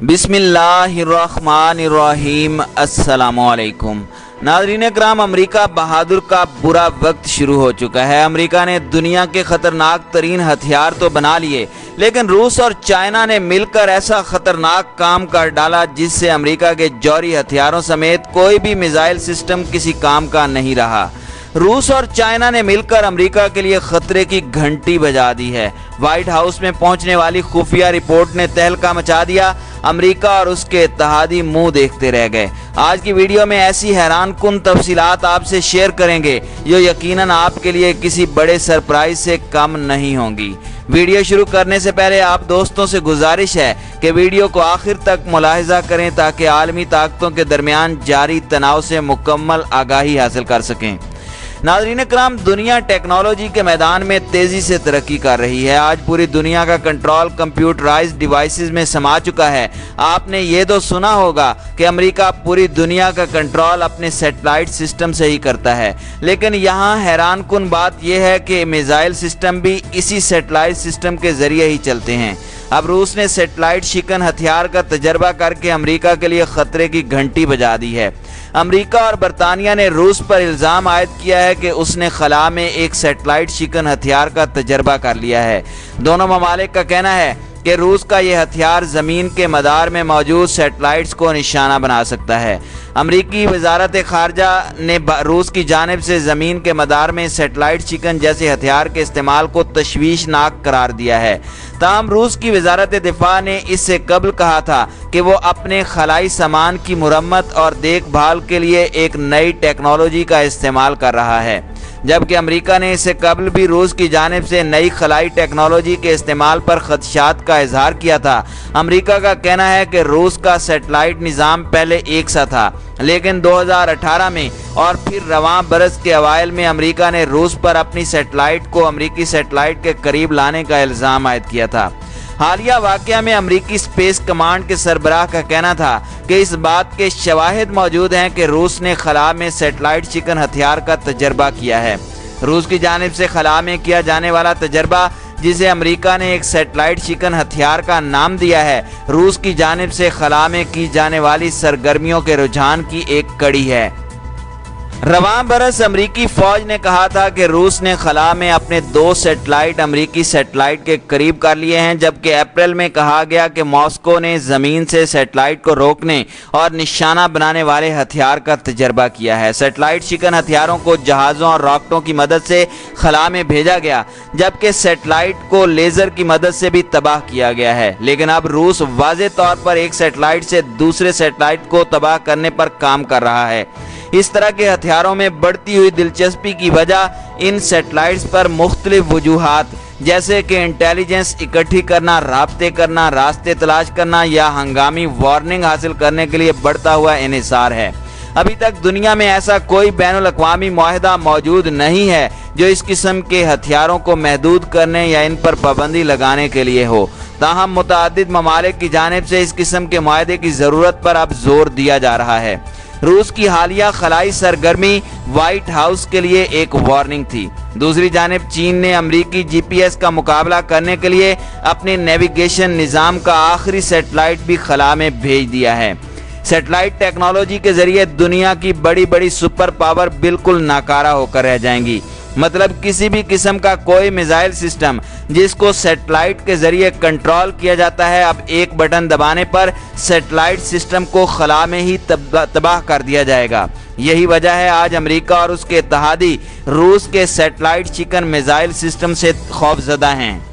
बिस्मिल्लाहिर्रहमानिर्रहीम। अस्सलामुअलैकुम नाज़रीन कराम, अमरीका बहादुर का बुरा वक्त शुरू हो चुका है। अमरीका ने दुनिया के खतरनाक तरीन हथियार तो बना लिए, लेकिन रूस और चाइना ने मिलकर ऐसा खतरनाक काम कर डाला जिससे अमरीका के जौहरी हथियारों समेत कोई भी मिसाइल सिस्टम किसी काम का नहीं रहा। रूस और चाइना ने मिलकर अमेरिका के लिए खतरे की घंटी बजा दी है। व्हाइट हाउस में पहुंचने वाली खुफिया रिपोर्ट ने तहलका मचा दिया। अमेरिका और उसके इत्तेहादी मुंह देखते रह गए। आज की वीडियो में ऐसी हैरान कुन तफसीलात आपसे शेयर करेंगे जो यकीनन आपके लिए किसी बड़े सरप्राइज से कम नहीं होंगी। वीडियो शुरू करने से पहले आप दोस्तों से गुजारिश है कि वीडियो को आखिर तक मुलाहिजा करें ताकि आलमी ताकतों के दरमियान जारी तनाव से मुकम्मल आगाही हासिल कर सकें। नाज़रीन कराम, दुनिया टेक्नोलॉजी के मैदान में तेज़ी से तरक्की कर रही है। आज पूरी दुनिया का कंट्रोल कंप्यूटराइज्ड डिवाइसेस में समा चुका है। आपने ये तो सुना होगा कि अमेरिका पूरी दुनिया का कंट्रोल अपने सैटेलाइट सिस्टम से ही करता है, लेकिन यहाँ हैरान कुन बात यह है कि मिसाइल सिस्टम भी इसी सैटेलाइट सिस्टम के ज़रिए ही चलते हैं। अब रूस ने सैटेलाइट शिकन हथियार का तजर्बा करके अमेरिका के लिए खतरे की घंटी बजा दी है। अमेरिका और बरतानिया ने रूस पर इल्ज़ाम आयद किया है कि उसने खला में एक सैटेलाइट शिकन हथियार का तजर्बा कर लिया है। दोनों ममालिक का कहना है कि रूस का यह हथियार ज़मीन के मदार में मौजूद सैटेलाइट्स को निशाना बना सकता है। अमरीकी वजारत खारजा ने रूस की जानिब से ज़मीन के मदार में सैटेलाइट शिकन जैसे हथियार के इस्तेमाल को तशवीशनाक करार दिया है। ताहम रूस की वजारत दिफा ने इससे कबल कहा था कि वो अपने खलाई सामान की मुरम्मत और देखभाल के लिए एक नई टेक्नोलॉजी का इस्तेमाल कर रहा है, जबकि अमेरिका ने इससे कबल भी रूस की जानिब से नई खलाई टेक्नोलॉजी के इस्तेमाल पर खदशात का इजहार किया था। अमेरिका का कहना है कि रूस का सैटेलाइट निज़ाम पहले एक सा था, लेकिन 2018 में और फिर रवां बरस के अवाइल में अमेरिका ने रूस पर अपनी सैटेलाइट को अमेरिकी सैटेलाइट के करीब लाने का इल्ज़ाम आयद किया था। हालिया वाक़या में अमेरिकी स्पेस कमांड के सरबराह का कहना था कि इस बात के शवाहिद मौजूद हैं कि रूस ने खला में सैटेलाइट शिकन हथियार का तजर्बा किया है। रूस की जानिब से खला में किया जाने वाला तजर्बा, जिसे अमेरिका ने एक सैटेलाइट शिकन हथियार का नाम दिया है, रूस की जानिब से खला में की जाने वाली सरगर्मियों के रुझान की एक कड़ी है। रवां बरस अमरीकी फौज ने कहा था कि रूस ने खला में अपने 2 सैटेलाइट अमरीकी सैटेलाइट के करीब कर लिए हैं, जबकि अप्रैल में कहा गया कि मॉस्को ने ज़मीन से सैटेलाइट को रोकने और निशाना बनाने वाले हथियार का तजर्बा किया है। सैटेलाइट शिकन हथियारों को जहाज़ों और रॉकेटों की मदद से खला में भेजा गया, जबकि सैटेलाइट को लेज़र की मदद से भी तबाह किया गया है। लेकिन अब रूस वाज़े तौर पर एक सैटेलाइट से दूसरे सैटेलाइट को तबाह करने पर काम कर रहा है। इस तरह के हथियारों में बढ़ती हुई दिलचस्पी की वजह इन सैटेलाइट्स पर मुख्तलिफ वजूहात जैसे कि इंटेलिजेंस इकट्ठी करना, राब्ते करना, रास्ते तलाश करना या हंगामी वार्निंग हासिल करने के लिए बढ़ता हुआ इन्हिसार है। अभी तक दुनिया में ऐसा कोई बैनुल अक़वामी मुआहदा मौजूद नहीं है जो इस किस्म के हथियारों को महदूद करने या इन पर पाबंदी लगाने के लिए हो। ताहम मुतअद्दिद ममालिक की जानिब से इस किस्म के मुआहदे की ज़रूरत पर अब जोर दिया जा रहा है। रूस की हालिया खलाई सरगर्मी व्हाइट हाउस के लिए एक वार्निंग थी। दूसरी जानिब चीन ने अमरीकी GPS का मुकाबला करने के लिए अपने नेविगेशन निज़ाम का आखिरी सैटेलाइट भी खला में भेज दिया है। सैटेलाइट टेक्नोलॉजी के जरिए दुनिया की बड़ी बड़ी सुपर पावर बिल्कुल नाकारा होकर रह जाएंगी। मतलब किसी भी किस्म का कोई मिसाइल सिस्टम जिसको सैटेलाइट के जरिए कंट्रोल किया जाता है, अब एक बटन दबाने पर सैटेलाइट सिस्टम को खला में ही तबाह कर दिया जाएगा। यही वजह है आज अमेरिका और उसके इत्तेहादी रूस के सैटेलाइट शिकन मिसाइल सिस्टम से खौफजदा हैं।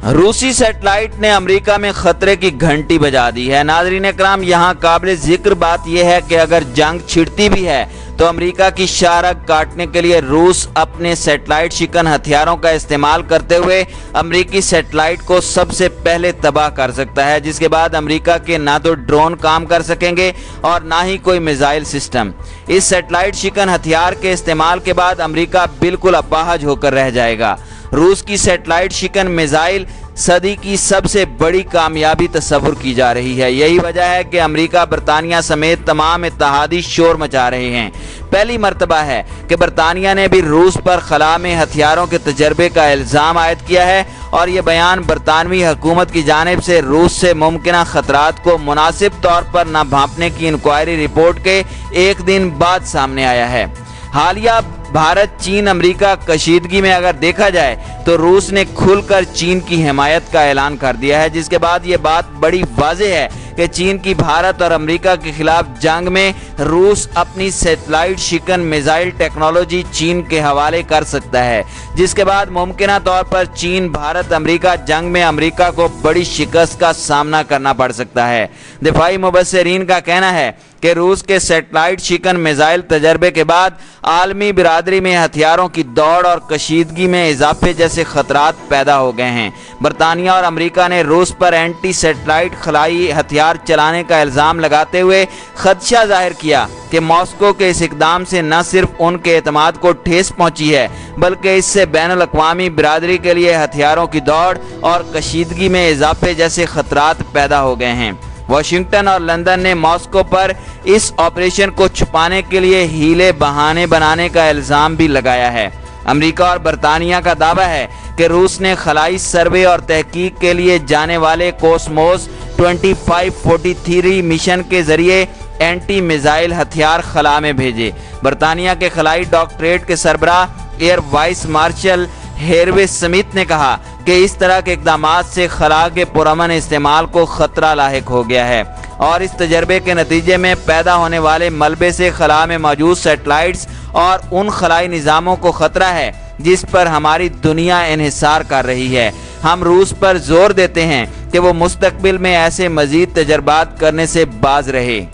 रूसी सैटेलाइट ने अमेरिका में खतरे की घंटी बजा दी है। नाज़रीन कराम, यहाँ काबिल जिक्र बात यह है कि अगर जंग छिड़ती भी है तो अमेरिका की शारग काटने के लिए रूस अपने सैटेलाइट शिकन हथियारों का इस्तेमाल करते हुए अमेरिकी सैटेलाइट को सबसे पहले तबाह कर सकता है, जिसके बाद अमेरिका के ना तो ड्रोन काम कर सकेंगे और ना ही कोई मिसाइल सिस्टम। इस सैटेलाइट शिकन हथियार के इस्तेमाल के बाद अमेरिका बिल्कुल अपाहज होकर रह जाएगा। रूस की सैटेलाइट शिकन मिसाइल सदी की सबसे बड़ी कामयाबी तस्वुर की जा रही है। यही वजह है कि अमेरिका, बरतानिया समेत तमाम इत्तेहादी शोर मचा रहे हैं। पहली मर्तबा है कि बरतानिया ने भी रूस पर खला में हथियारों के तजर्बे का इल्ज़ाम आयद किया है और ये बयान बरतानवी हुकूमत की जानिब से रूस से मुमकिन खतरात को मुनासिब तौर पर न भांपने की इंक्वायरी रिपोर्ट के एक दिन बाद सामने आया है। हालिया भारत चीन अमेरिका कशीदगी में अगर देखा जाए तो रूस ने खुलकर चीन की हिमायत का ऐलान कर दिया है, जिसके बाद ये बात बड़ी वाज़ेह है कि चीन की भारत और अमेरिका के खिलाफ जंग में रूस अपनी सैटेलाइट शिकन मिसाइल टेक्नोलॉजी चीन के हवाले कर सकता है, जिसके बाद मुमकिन तौर पर चीन भारत अमेरिका जंग में अमेरिका को बड़ी शिकस्त का सामना करना पड़ सकता है। दिफाई मुबस्सिरीन का कहना है कि रूस के सैटेलाइट शिकन मिसाइल तजर्बे के बाद आलमी बिरादरी में हथियारों की दौड़ और कशीदगी में इजाफे जैसे खतरात पैदा हो गए हैं। बरतानिया और अमेरिका ने रूस पर एंटी सैटेलाइट खलाई हथियार चलाने का इल्ज़ाम लगाते हुए खदशा जाहिर किया कि मॉस्को के इस इकदाम से न सिर्फ उनके एतमाद को ठेस पहुंची है, बल्कि इससे बैनुल अक़वामी बिरादरी के लिए हथियारों की दौड़ और कशीदगी में इजाफे जैसे खतरात पैदा हो गए हैं। वाशिंगटन और लंदन ने मॉस्को पर इस ऑपरेशन को छुपाने के लिए हीले बहाने बनाने का इल्ज़ाम भी लगाया है। अमेरिका और बरतानिया का दावा है कि रूस ने खलाई सर्वे और तहकीक के लिए जाने वाले कोसमोस 2543 मिशन के जरिए एंटी मिसाइल हथियार खला में भेजे। बरतानिया के खलाई डॉक्टरेट के सरबराह एयर वाइस मार्शल हेरवे स्मिथ ने कहा कि इस तरह के इक़दामात से खला के पुरअमन इस्तेमाल को खतरा लाहिक हो गया है और इस तजर्बे के नतीजे में पैदा होने वाले मलबे से खला में मौजूद सैटेलाइट्स और उन खलाई निज़ामों को खतरा है जिस पर हमारी दुनिया इन्हिसार कर रही है। हम रूस पर जोर देते हैं कि वो मुस्तकबिल में ऐसे मजीद तजर्बात करने से बाज रहे।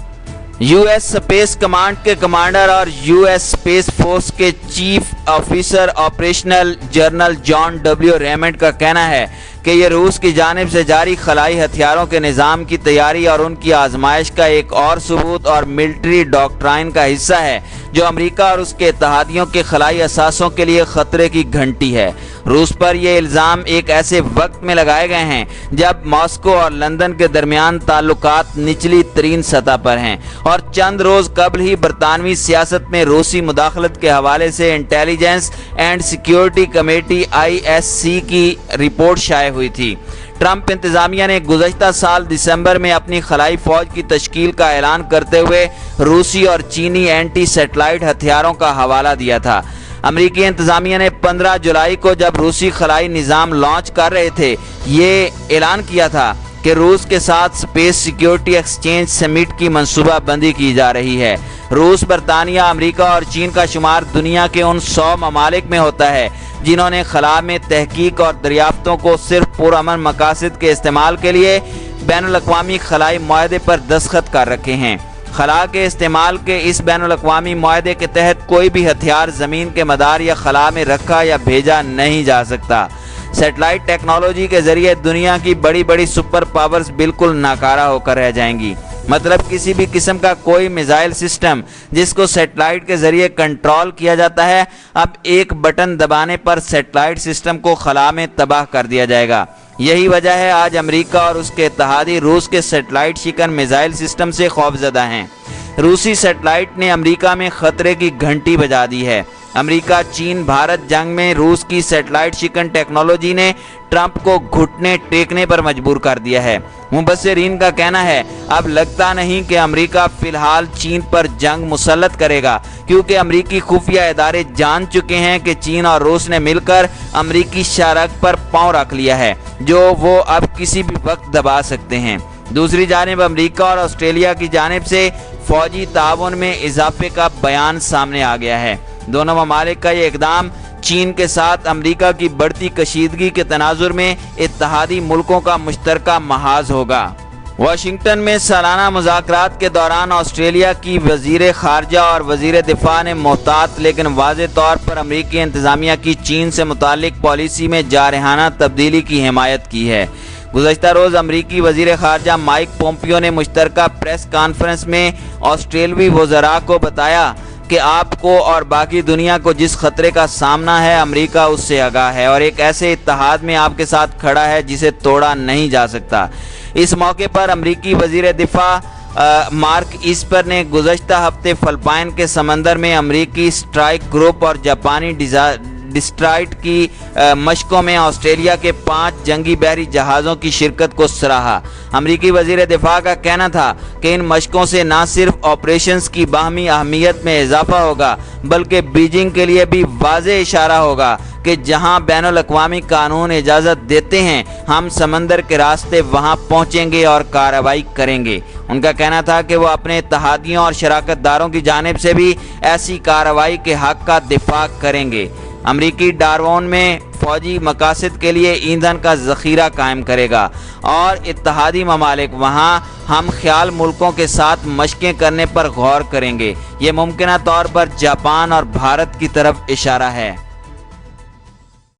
यूएस स्पेस कमांड के कमांडर और यूएस स्पेस फोर्स के chief officer operational general John W Raymond का कहना है कि ये रूस की जानिब से जारी खलाई हथियारों के निज़ाम की तैयारी और उनकी आजमाइश का एक और सबूत और मिलिट्री डॉक्ट्राइन का हिस्सा है जो अमेरिका और उसके इत्तेहादियों के खलाई असासों के लिए खतरे की घंटी है। रूस पर यह इल्ज़ाम एक ऐसे वक्त में लगाए गए हैं जब मॉस्को और लंदन के दरमियान ताल्लुकात निचली तरीन सतह पर हैं और चंद रोज़ कबल ही बरतानवी सियासत में रूसी मुदाखलत के हवाले से intelligence and security committee ISC की रिपोर्ट शाये हुई थी। ट्रंप इंतजामिया ने गुज़श्ता साल दिसंबर में अपनी खलाई फौज की तश्कील का ऐलान करते हुए रूसी और चीनी एंटी सैटेलाइट हथियारों का हवाला दिया था। अमेरिकी इंतजामिया ने 15 जुलाई को जब रूसी खलाई निज़ाम लॉन्च कर रहे थे ये ऐलान किया था कि रूस के साथ स्पेस सिक्योरिटी एक्सचेंज समिट की मंसूबा बंदी की जा रही है। रूस, बरतानिया, अमेरिका और चीन का शुमार दुनिया के उन 100 ममालिक में होता है जिन्होंने खला में तहकीक और दरियाफ्तों को सिर्फ पुरअमन मकासद के इस्तेमाल के लिए बैनुल अक़वामी खलाई मुआहदे पर दस्तखत कर रखे हैं। खला के इस्तेमाल के इस बैनुल अक़वामी मुआहदे के तहत कोई भी हथियार ज़मीन के मदार या खला में रखा या भेजा नहीं जा सकता। सैटेलाइट टेक्नोलॉजी के जरिए दुनिया की बड़ी बड़ी सुपर पावर्स बिल्कुल नाकारा होकर रह जाएंगी। मतलब किसी भी किस्म का कोई मिसाइल सिस्टम जिसको सैटेलाइट के जरिए कंट्रोल किया जाता है, अब एक बटन दबाने पर सैटेलाइट सिस्टम को खला में तबाह कर दिया जाएगा। यही वजह है आज अमेरिका और उसके इत्तेहादी रूस के सैटेलाइट शिकन मिसाइल सिस्टम से खौफजदा हैं। रूसी सैटेलाइट ने अमेरिका में खतरे की घंटी बजा दी है। अमेरिका चीन भारत जंग में रूस की सैटेलाइट शिकन टेक्नोलॉजी ने ट्रंप को घुटने टेकने पर मजबूर कर दिया है। मुबस्सिरीन का कहना है अब लगता नहीं कि अमेरिका फिलहाल चीन पर जंग मुसल्लत करेगा, क्योंकि अमेरिकी खुफिया इदारे जान चुके हैं कि चीन और रूस ने मिलकर अमेरिकी शारक पर पांव रख लिया है जो वो अब किसी भी वक्त दबा सकते हैं। दूसरी जानिब अमेरिका और ऑस्ट्रेलिया की जानिब से फौजी ताउन में इजाफे का बयान सामने आ गया है। दोनों ममालिक का ये इक़दाम चीन के साथ अमेरिका की बढ़ती कशीदगी के तनाजुर में इत्तेहादी मुल्कों का मुश्तरका महाज होगा। वाशिंगटन में सालाना मुज़ाकरात के दौरान ऑस्ट्रेलिया की वज़ीर ख़ारजा और वज़ीर दिफ़ा ने मोहतात लेकिन वाज़े तौर पर अमेरिकी इंतज़ामिया की चीन से मुतालिक पॉलिसी में जारहाना तब्दीली की हिमायत की है। गुज़श्ता रोज़ अमेरिकी वज़ीर ख़ारजा माइक पोम्पियो ने मुश्तरका प्रेस कॉन्फ्रेंस में ऑस्ट्रेलवी वज़रा को बताया کہ آپ کو اور باقی دنیا کو جس خطرے کا سامنا ہے امریکہ اس سے آگاہ ہے اور ایک ایسے اتحاد میں آپ کے ساتھ کھڑا ہے جسے توڑا نہیں جا سکتا۔ اس موقع پر امریکی وزیر دفاع مارک ایسپر نے گزشتہ ہفتے فلپائن کے سمندر میں امریکی اسٹرائک گروپ اور جاپانی ڈسٹرائٹ کی مشقوں میں آسٹریلیا کے 5 جنگی بحری جہازوں کی شرکت کو سراہا۔ امریکی وزیر دفاع کا کہنا تھا کہ ان مشقوں سے نہ صرف آپریشنز کی باہمی اہمیت میں اضافہ ہوگا بلکہ بیجنگ کے لیے بھی واضح اشارہ ہوگا کہ جہاں بین الاقوامی قانون اجازت دیتے ہیں ہم سمندر کے راستے وہاں پہنچیں گے اور کارروائی کریں گے۔ ان کا کہنا تھا کہ وہ اپنے اتحادیوں اور شراکت داروں کی جانب سے بھی ایسی کارروائی کے حق کا دفاع کریں گے۔ امریکی ڈارون میں فوجی مقاصد کے لیے ایندھن کا ذخیرہ قائم کرے گا اور اتحادی ممالک وہاں ہم خیال ملکوں کے ساتھ مشقیں کرنے پر غور کریں گے۔ یہ ممکنہ طور پر جاپان اور بھارت کی طرف اشارہ ہے۔